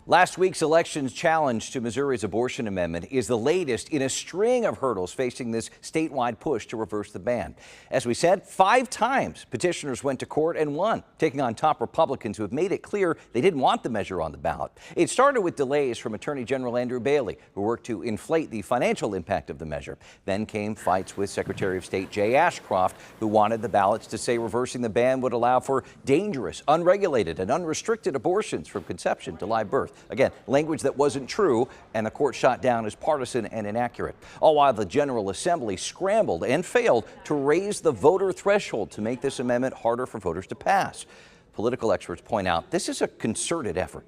Last week's elections challenge to Missouri's abortion amendment is the latest in a string of hurdles facing this statewide push to reverse the ban. As we said, 5 times petitioners went to court and won, taking on top Republicans who have made it clear they didn't want the measure on the ballot. It started with delays from Attorney General Andrew Bailey, who worked to inflate the financial impact of the measure. Then came fights with Secretary of State Jay Ashcroft, who wanted the ballots to say reversing the ban would allow for dangerous, unregulated, and unrestricted abortions from conception to live birth. Again, language that wasn't true, and the court shot down as partisan and inaccurate. All while the General Assembly scrambled and failed to raise the voter threshold to make this amendment harder for voters to pass. Political experts point out this is a concerted effort.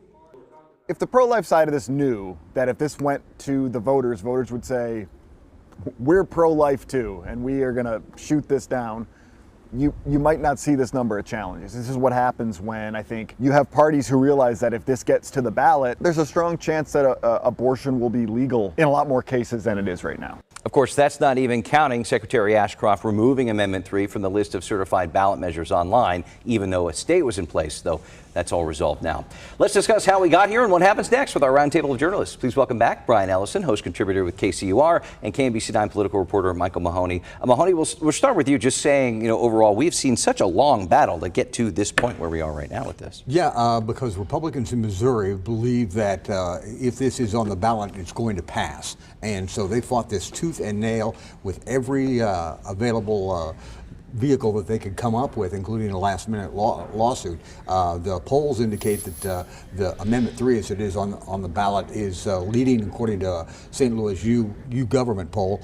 If the pro-life side of this knew that if this went to the voters, voters would say, we're pro-life too, and we are going to shoot this down, you might not see this number of challenges. This is what happens when I think you have parties who realize that if this gets to the ballot, there's a strong chance that abortion will be legal in a lot more cases than it is right now. Of course, that's not even counting Secretary Ashcroft removing Amendment 3 from the list of certified ballot measures online, even though a stay was in place, though that's all resolved now. Let's discuss how we got here and what happens next with our roundtable of journalists. Please welcome back Brian Ellison, host contributor with KCUR, and KMBC9 political reporter Michael Mahoney. Mahoney, we'll start with you just saying, overall, we've seen such a long battle to get to this point where we are right now with this. Yeah, because Republicans in Missouri believe that if this is on the ballot, it's going to pass. And so they fought this tooth and nail with every available vehicle that they could come up with, including a last-minute lawsuit. The polls indicate that the Amendment 3, as it is on the ballot, is leading, according to St. Louis U government poll,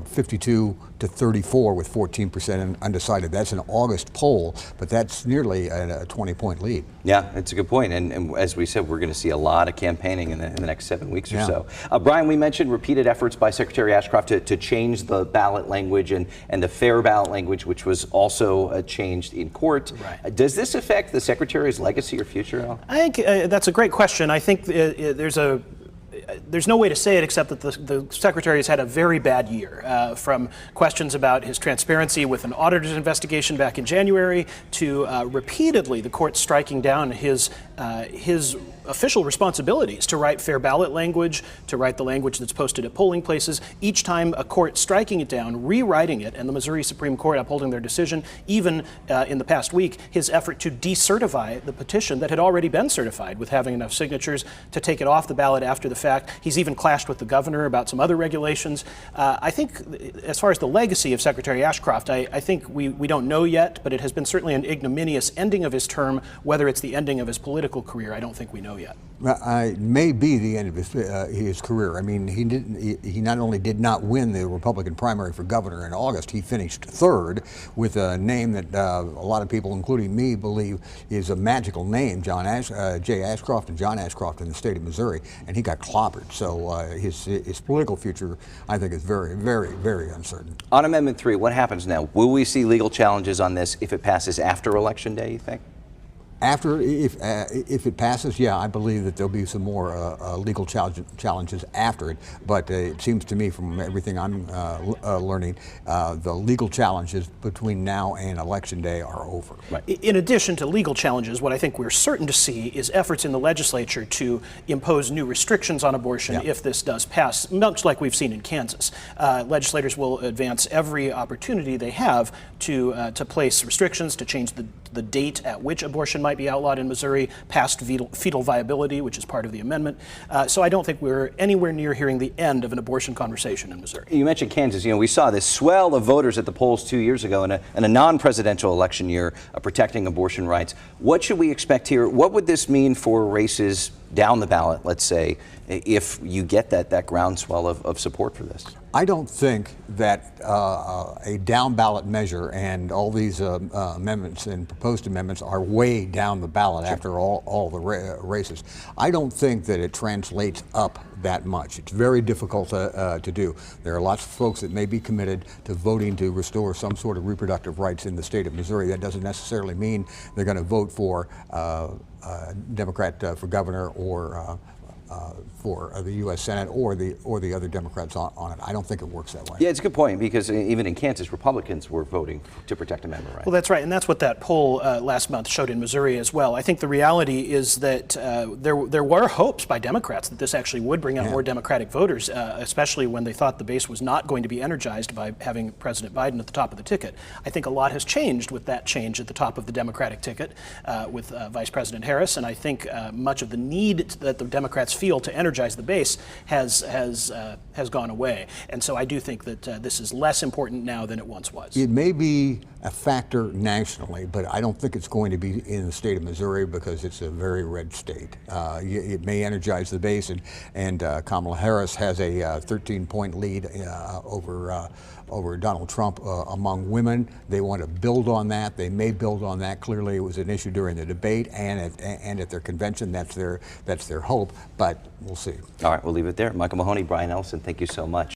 52 to 34 with 14% undecided. That's an August poll, but that's nearly a 20-point lead. Yeah, it's a good point. And as we said, we're going to see a lot of campaigning in the next 7 weeks or so. Brian, we mentioned repeated efforts by Secretary Ashcroft to change the ballot language and the fair ballot language, which was also changed in court. Right. Does this affect the Secretary's legacy or future at all? I think that's a great question. I think there's no way to say it except that the Secretary has had a very bad year, from questions about his transparency with an auditor's investigation back in January to repeatedly the court striking down his official responsibilities to write fair ballot language, to write the language that's posted at polling places. Each time a court striking it down, rewriting it, and the Missouri Supreme Court upholding their decision. Even in the past week, his effort to decertify the petition that had already been certified with having enough signatures to take it off the ballot after the fact. He's even clashed with the governor about some other regulations. I think as far as the legacy of Secretary Ashcroft, I think we don't know yet, but it has been certainly an ignominious ending of his term. Whether it's the ending of his political career, I don't think we know yet. It may be the end of his career. I mean, he not only did not win the Republican primary for governor in August, he finished third with a name that a lot of people, including me, believe is a magical name, Jay Ashcroft and John Ashcroft in the state of Missouri, and he got clobbered. So his political future, I think, is very, very, very uncertain. On Amendment 3, what happens now? Will we see legal challenges on this if it passes after Election Day, you think? After, if it passes, yeah, I believe that there'll be some more legal challenges after it. But it seems to me, from everything I'm learning, the legal challenges between now and Election Day are over. Right. In addition to legal challenges, what I think we're certain to see is efforts in the legislature to impose new restrictions on abortion if this does pass, much like we've seen in Kansas. Legislators will advance every opportunity they have to place restrictions, to change the date at which abortion might be outlawed in Missouri, past fetal viability, which is part of the amendment. So I don't think we're anywhere near hearing the end of an abortion conversation in Missouri. You mentioned Kansas. We saw this swell of voters at the polls 2 years ago in a non-presidential election year protecting abortion rights. What should we expect here? What would this mean for races down the ballot, let's say, if you get that groundswell of support for this? I don't think that a down ballot measure and all these amendments and proposed amendments are way down the ballot after all the races. I don't think that it translates up that much. It's very difficult to do. There are lots of folks that may be committed to voting to restore some sort of reproductive rights in the state of Missouri. That doesn't necessarily mean they're going to vote for Democrat for governor or for the U.S. Senate or the other Democrats on it. I don't think it works that way. Yeah, it's a good point, because even in Kansas, Republicans were voting to protect amendment rights. Well, that's right, and that's what that poll last month showed in Missouri as well. I think the reality is that there were hopes by Democrats that this actually would bring out more Democratic voters, especially when they thought the base was not going to be energized by having President Biden at the top of the ticket. I think a lot has changed with that change at the top of the Democratic ticket with Vice President Harris, and I think much of the need that the Democrats feel to energize the base has gone away. And so I do think that this is less important now than it once was. It may be a factor nationally, but I don't think it's going to be in the state of Missouri because it's a very red state. It may energize the base, and Kamala Harris has a 13-point lead over Donald Trump among women. They want to build on that. They may build on that. Clearly, it was an issue during the debate and at their convention. That's their hope, but we'll see. All right, we'll leave it there. Michael Mahoney, Brian Ellison, thank you so much.